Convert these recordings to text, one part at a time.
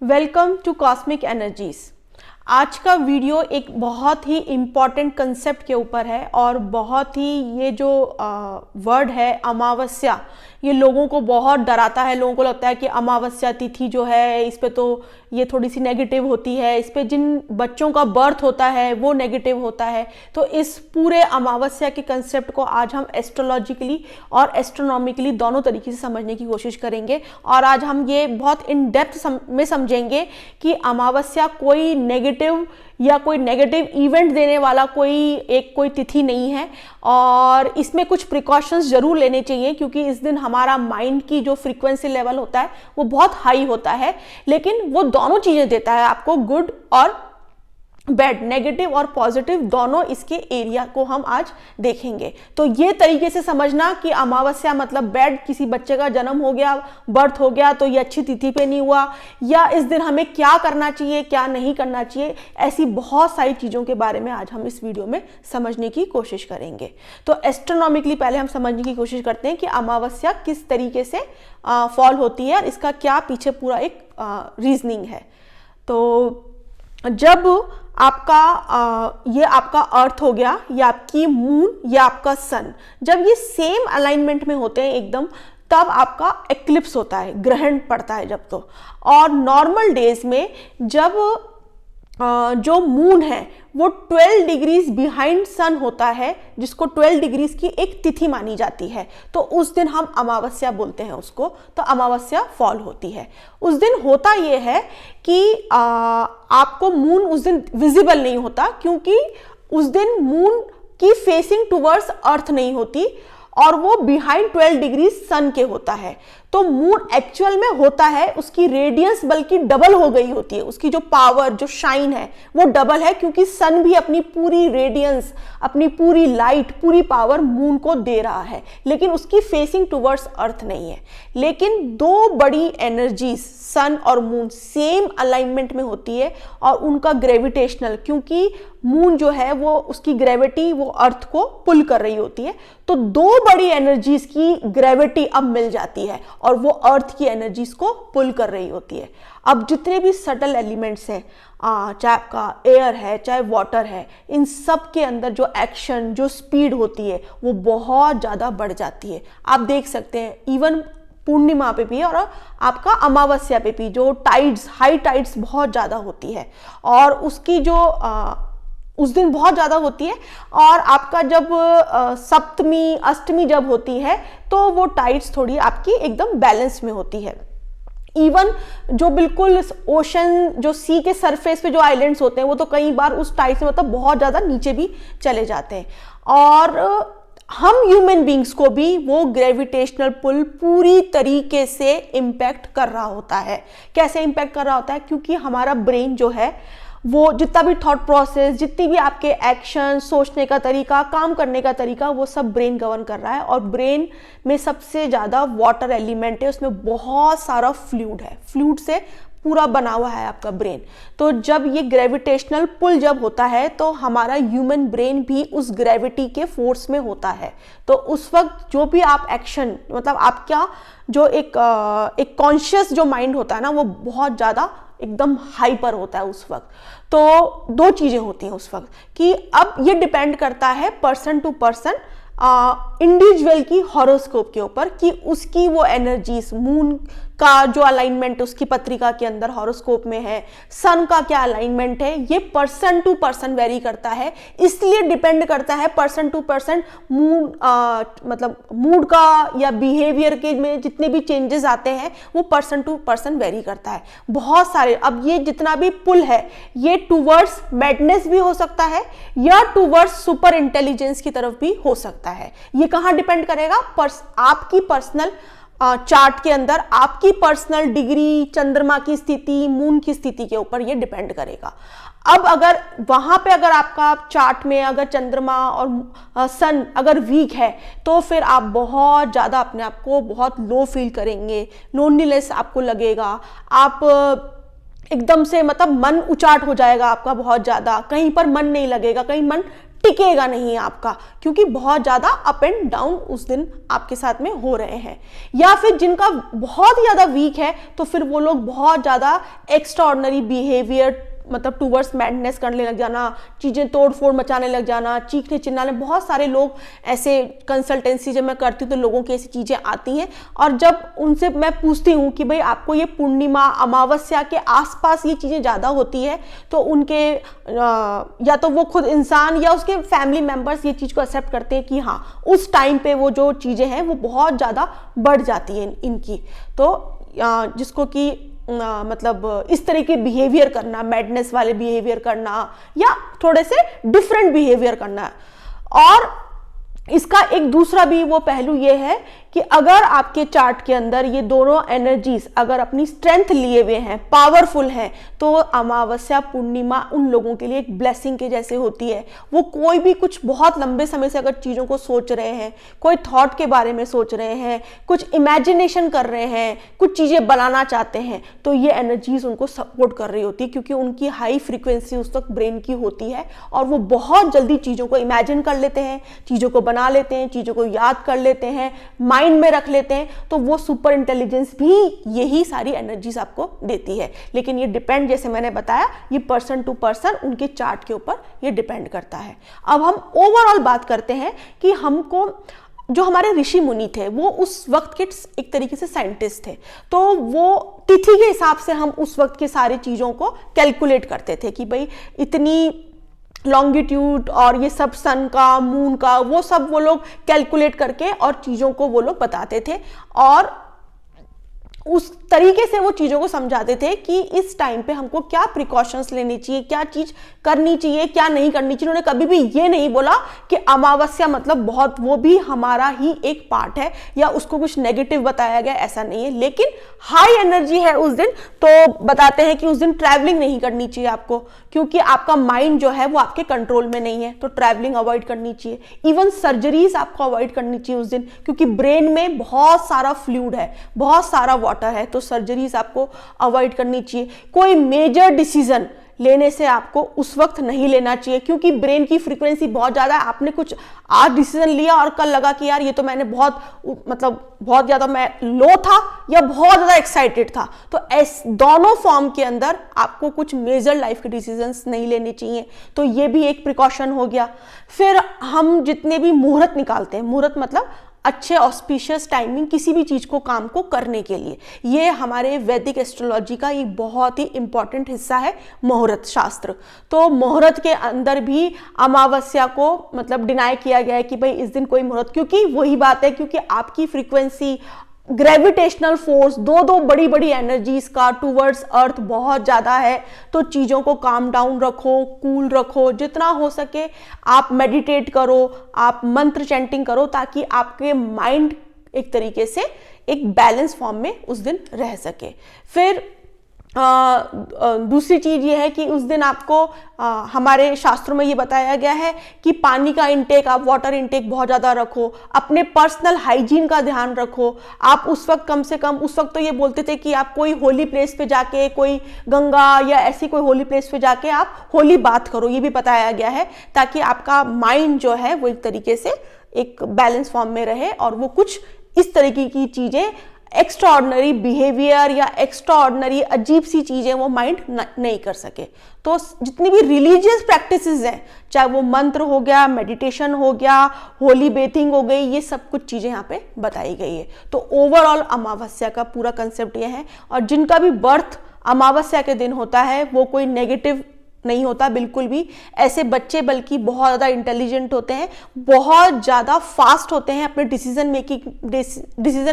Welcome to cosmic energies. आज का video एक बहुत ही इम्पॉर्टेंट कंसेप्ट के ऊपर है और बहुत ही ये जो वर्ड है अमावस्या, ये लोगों को बहुत डराता है। लोगों को लगता है कि अमावस्या तिथि जो है इस पे तो ये थोड़ी सी नेगेटिव होती है, इस पे जिन बच्चों का बर्थ होता है वो नेगेटिव होता है। तो इस पूरे अमावस्या के कंसेप्ट को आज हम एस्ट्रोलॉजिकली और एस्ट्रोनॉमिकली दोनों तरीके से समझने की कोशिश करेंगे और आज हम ये बहुत इन डेप्थ में समझेंगे कि अमावस्या कोई नेगेटिव या कोई नेगेटिव इवेंट देने वाला कोई तिथि नहीं है और इसमें कुछ प्रिकॉशंस जरूर लेने चाहिए, क्योंकि इस दिन हमारा माइंड की जो फ्रीक्वेंसी लेवल होता है वो बहुत हाई होता है, लेकिन वो दोनों चीजें देता है आपको, गुड और बैड, नेगेटिव और पॉजिटिव दोनों इसके एरिया को हम आज देखेंगे। तो ये तरीके से समझना कि अमावस्या मतलब बैड, किसी बच्चे का जन्म हो गया, बर्थ हो गया तो ये अच्छी तिथि पे नहीं हुआ, या इस दिन हमें क्या करना चाहिए क्या नहीं करना चाहिए, ऐसी बहुत सारी चीज़ों के बारे में आज हम इस वीडियो में समझने की कोशिश करेंगे। तो एस्ट्रोनॉमिकली पहले हम समझने की कोशिश करते हैं कि अमावस्या किस तरीके से फॉल होती है और इसका क्या पीछे पूरा एक रीजनिंग है। तो जब ये आपका अर्थ हो गया, या आपकी मून, या आपका सन, जब ये सेम अलाइनमेंट में होते हैं एकदम, तब आपका एक्लिप्स होता है, ग्रहण पड़ता है जब। तो और नॉर्मल डेज में जब जो मून है वो 12 डिग्रीज बिहाइंड सन होता है, जिसको 12 डिग्रीज की एक तिथि मानी जाती है, तो उस दिन हम अमावस्या बोलते हैं उसको। तो अमावस्या फॉल होती है उस दिन। होता ये है कि आपको मून उस दिन विजिबल नहीं होता, क्योंकि उस दिन मून की फेसिंग टुवर्ड्स अर्थ नहीं होती और वो बिहाइंड 12 डिग्री सन के होता है। तो मून एक्चुअल में होता है, उसकी रेडियंस बल्कि डबल हो गई होती है, उसकी जो पावर, जो शाइन है वो डबल है, क्योंकि सन भी अपनी पूरी रेडियंस, अपनी पूरी लाइट, पूरी पावर मून को दे रहा है, लेकिन उसकी फेसिंग टुवर्ड्स अर्थ नहीं है। लेकिन दो बड़ी एनर्जीज सन और मून सेम अलाइनमेंट में होती है और उनका ग्रेविटेशनल, क्योंकि मून जो है वो उसकी ग्रेविटी वो अर्थ को पुल कर रही होती है, तो दो बड़ी एनर्जीज की ग्रेविटी अब मिल जाती है और वो अर्थ की एनर्जीज को पुल कर रही होती है। अब जितने भी सटल एलिमेंट्स हैं, चाहे आपका एयर है चाहे वाटर है, इन सब के अंदर जो एक्शन, जो स्पीड होती है वो बहुत ज़्यादा बढ़ जाती है। आप देख सकते हैं इवन पूर्णिमा पे भी और आपका अमावस्या पे भी जो टाइड्स, हाई टाइड्स बहुत ज़्यादा होती है और उसकी जो उस दिन बहुत ज़्यादा होती है। और आपका जब सप्तमी अष्टमी जब होती है तो वो टाइड्स थोड़ी आपकी एकदम बैलेंस में होती है। इवन जो बिल्कुल ओशन, जो सी के सरफेस पे जो आइलैंड्स होते हैं वो तो कई बार उस टाइड से मतलब बहुत ज़्यादा नीचे भी चले जाते हैं। और हम ह्यूमन बींग्स को भी वो ग्रेविटेशनल पुल पूरी तरीके से इम्पैक्ट कर रहा होता है। कैसे इम्पैक्ट कर रहा होता है? क्योंकि हमारा ब्रेन जो है वो जितना भी थॉट प्रोसेस, जितनी भी आपके एक्शन, सोचने का तरीका, काम करने का तरीका, वो सब ब्रेन गवर्न कर रहा है। और ब्रेन में सबसे ज़्यादा वाटर एलिमेंट है, उसमें बहुत सारा फ्लूइड है, फ्लूइड से पूरा बना हुआ है आपका ब्रेन। तो जब ये ग्रेविटेशनल पुल जब होता है तो हमारा ह्यूमन ब्रेन भी उस ग्रेविटी के फोर्स में होता है। तो उस वक्त जो भी आप एक्शन, मतलब आपका जो एक कॉन्शियस जो माइंड होता है ना, वो बहुत ज़्यादा एकदम हाइपर होता है उस वक्त। तो दो चीज़ें होती हैं उस वक्त कि अब ये डिपेंड करता है पर्सन टू पर्सन, इंडिविजुअल की हॉरोस्कोप के ऊपर, कि उसकी वो एनर्जीज, मून का जो अलाइनमेंट उसकी पत्रिका के अंदर हॉरोस्कोप में है, सन का क्या अलाइनमेंट है, ये पर्सन टू पर्सन वेरी करता है। इसलिए डिपेंड करता है पर्सन टू पर्सन, मूड, मतलब मूड का या बिहेवियर के में जितने भी चेंजेस आते हैं वो पर्सन टू पर्सन वेरी करता है। बहुत सारे, अब ये जितना भी पुल है ये टूवर्ड्स मैडनेस भी हो सकता है या टूवर्ड्स सुपर इंटेलिजेंस की तरफ भी हो सकता है। ये कहाँ डिपेंड करेगा? आपकी पर्सनल चार्ट के अंदर, आपकी पर्सनल डिग्री, चंद्रमा की स्थिति, मून की स्थिति के ऊपर ये डिपेंड करेगा। अब अगर वहां पे अगर आपका चार्ट में अगर चंद्रमा और सन अगर वीक है तो फिर आप बहुत ज़्यादा अपने आप को बहुत लो फील करेंगे, लोनलीनेस आपको लगेगा, आप एकदम से मतलब मन उचाट हो जाएगा आपका बहुत ज़्यादा, कहीं पर मन नहीं लगेगा, कहीं मन टिकेगा नहीं आपका, क्योंकि बहुत ज़्यादा अप एंड डाउन उस दिन आपके साथ में हो रहे हैं। या फिर जिनका बहुत ज़्यादा वीक है तो फिर वो लोग बहुत ज़्यादा एक्स्ट्रा ऑर्डिनरी बिहेवियर मतलब टूवर्ड्स मैडनेस करने लग जाना, चीज़ें तोड़ फोड़ मचाने लग जाना, चीखने चिल्लाने, बहुत सारे लोग ऐसे कंसल्टेंसी जब मैं करती हूँ तो लोगों की ऐसी चीज़ें आती हैं। और जब उनसे मैं पूछती हूँ कि भाई आपको ये पूर्णिमा अमावस्या के आसपास ये चीज़ें ज़्यादा होती है, तो उनके या तो वो खुद इंसान या उसके फैमिली मेम्बर्स ये चीज़ को एक्सेप्ट करते हैं कि हाँ उस टाइम पे वो जो चीज़ें हैं वो बहुत ज़्यादा बढ़ जाती हैं इनकी। तो जिसको कि मतलब इस तरह के बिहेवियर करना, मैडनेस वाले बिहेवियर करना या थोड़े से डिफरेंट बिहेवियर करना। और इसका एक दूसरा भी वो पहलू ये है कि अगर आपके चार्ट के अंदर ये दोनों एनर्जीज अगर अपनी स्ट्रेंथ लिए हुए हैं, पावरफुल हैं, तो अमावस्या पूर्णिमा उन लोगों के लिए एक ब्लेसिंग के जैसे होती है। वो कोई भी कुछ बहुत लंबे समय से अगर चीज़ों को सोच रहे हैं, कोई थॉट के बारे में सोच रहे हैं, कुछ इमेजिनेशन कर रहे हैं, कुछ चीज़ें बनाना चाहते हैं, तो ये एनर्जीज उनको सपोर्ट कर रही होती है, क्योंकि उनकी हाई फ्रीक्वेंसी उस वक्त ब्रेन की होती है और वो बहुत जल्दी चीज़ों को इमेजिन कर लेते हैं, चीज़ों को बना लेते हैं, चीज़ों को याद कर लेते हैं, माइंड में रख लेते हैं। तो वो सुपर इंटेलिजेंस भी यही सारी एनर्जीज आपको देती है। लेकिन ये डिपेंड, जैसे मैंने बताया, ये पर्सन टू पर्सन उनके चार्ट के ऊपर ये डिपेंड करता है। अब हम ओवरऑल बात करते हैं कि हमको जो हमारे ऋषि मुनि थे वो उस वक्त के एक तरीके से साइंटिस्ट थे, तो वो तिथि के हिसाब से हम उस वक्त के सारी चीज़ों को कैलकुलेट करते थे कि भाई इतनी लॉन्गिट्यूड और ये सब सन का, मून का, वो सब वो लोग कैलकुलेट करके और चीज़ों को वो लोग बताते थे और उस तरीके से वो चीज़ों को समझाते थे कि इस टाइम पे हमको क्या प्रिकॉशंस लेनी चाहिए, क्या चीज़ करनी चाहिए, क्या नहीं करनी चाहिए। उन्होंने कभी भी ये नहीं बोला कि अमावस्या मतलब बहुत, वो भी हमारा ही एक पार्ट है या उसको कुछ नेगेटिव बताया गया, ऐसा नहीं है। लेकिन हाई एनर्जी है उस दिन, तो बताते हैं कि उस दिन ट्रैवलिंग नहीं करनी चाहिए आपको, क्योंकि आपका माइंड जो है वो आपके कंट्रोल में नहीं है, तो ट्रैवलिंग अवॉइड करनी चाहिए। इवन सर्जरीज आपको अवॉइड करनी चाहिए उस दिन, क्योंकि ब्रेन में बहुत सारा फ्लूइड है, बहुत सारा वाटर है, तो सर्जरीज आपको अवॉइड करनी चाहिए। कोई मेजर डिसीजन लेने से आपको उस वक्त नहीं लेना चाहिए, क्योंकि ब्रेन की फ्रीक्वेंसी बहुत ज़्यादा है। आपने कुछ आज डिसीजन लिया और कल लगा कि यार ये तो मैंने बहुत बहुत ज़्यादा मैं लो था या बहुत ज़्यादा एक्साइटेड था, तो दोनों फॉर्म के अंदर आपको कुछ मेजर लाइफ के डिसीजंस नहीं लेने चाहिए। तो ये भी एक प्रिकॉशन हो गया। फिर हम जितने भी मुहूर्त निकालते हैं, मुहूर्त मतलब अच्छे ऑस्पिशियस टाइमिंग किसी भी चीज़ को, काम को करने के लिए, ये हमारे वैदिक एस्ट्रोलॉजी का एक बहुत ही इंपॉर्टेंट हिस्सा है मुहूर्त शास्त्र। तो मुहूर्त के अंदर भी अमावस्या को मतलब डिनाई किया गया है कि भाई इस दिन कोई मुहूर्त, क्योंकि वही बात है, क्योंकि आपकी फ्रीक्वेंसी, ग्रेविटेशनल फोर्स, दो बड़ी बड़ी एनर्जीज का टूवर्ड्स अर्थ बहुत ज़्यादा है। तो चीज़ों को काम डाउन रखो, कूल रखो, जितना हो सके आप मेडिटेट करो, आप मंत्र चैंटिंग करो, ताकि आपके माइंड एक तरीके से एक बैलेंस फॉर्म में उस दिन रह सके। फिर दूसरी चीज़ ये है कि उस दिन आपको हमारे शास्त्रों में ये बताया गया है कि पानी का इंटेक, आप वाटर इंटेक बहुत ज़्यादा रखो, अपने पर्सनल हाइजीन का ध्यान रखो। आप उस वक्त कम से कम, उस वक्त तो ये बोलते थे कि आप कोई होली प्लेस पे जाके, कोई गंगा या ऐसी कोई होली प्लेस पे जाके आप होली बात करो, ये भी बताया गया है, ताकि आपका माइंड जो है वो एक तरीके से एक बैलेंस फॉर्म में रहे और वो कुछ इस तरीके की चीज़ें, एक्स्ट्रा ऑर्डिनरी बिहेवियर या एक्स्ट्रा ऑर्डिनरी अजीब सी चीज़ें वो माइंड नहीं कर सके। तो जितनी भी रिलीजियस प्रैक्टिसेस हैं, चाहे वो मंत्र हो गया, मेडिटेशन हो गया, होली बेथिंग हो गई, ये सब कुछ चीज़ें यहाँ पे बताई गई है। तो ओवरऑल अमावस्या का पूरा कंसेप्ट ये है। और जिनका भी बर्थ अमावस्या के दिन होता है वो कोई नेगेटिव नहीं होता बिल्कुल भी। ऐसे बच्चे बल्कि बहुत ज़्यादा इंटेलिजेंट होते हैं, बहुत ज़्यादा फास्ट होते हैं अपने डिसीजन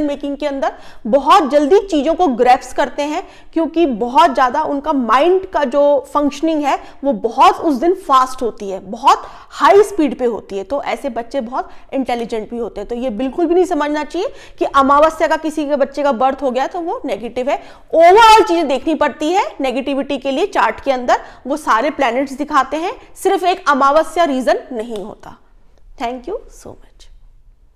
मेकिंग के अंदर, बहुत जल्दी चीज़ों को ग्रैप्स करते हैं, क्योंकि बहुत ज़्यादा उनका माइंड का जो फंक्शनिंग है वो बहुत उस दिन फास्ट होती है, बहुत हाई स्पीड पे होती है। तो ऐसे बच्चे बहुत इंटेलिजेंट भी होते हैं। तो ये बिल्कुल भी नहीं समझना चाहिए कि अमावस्या का किसी के बच्चे का बर्थ हो गया तो वो नेगेटिव है। ओवरऑल चीज़ें देखनी पड़ती है नेगेटिविटी के लिए। चार्ट के अंदर वो सारे प्लैनेट्स दिखाते हैं, सिर्फ एक अमावस्या रीजन नहीं होता। Thank you so much.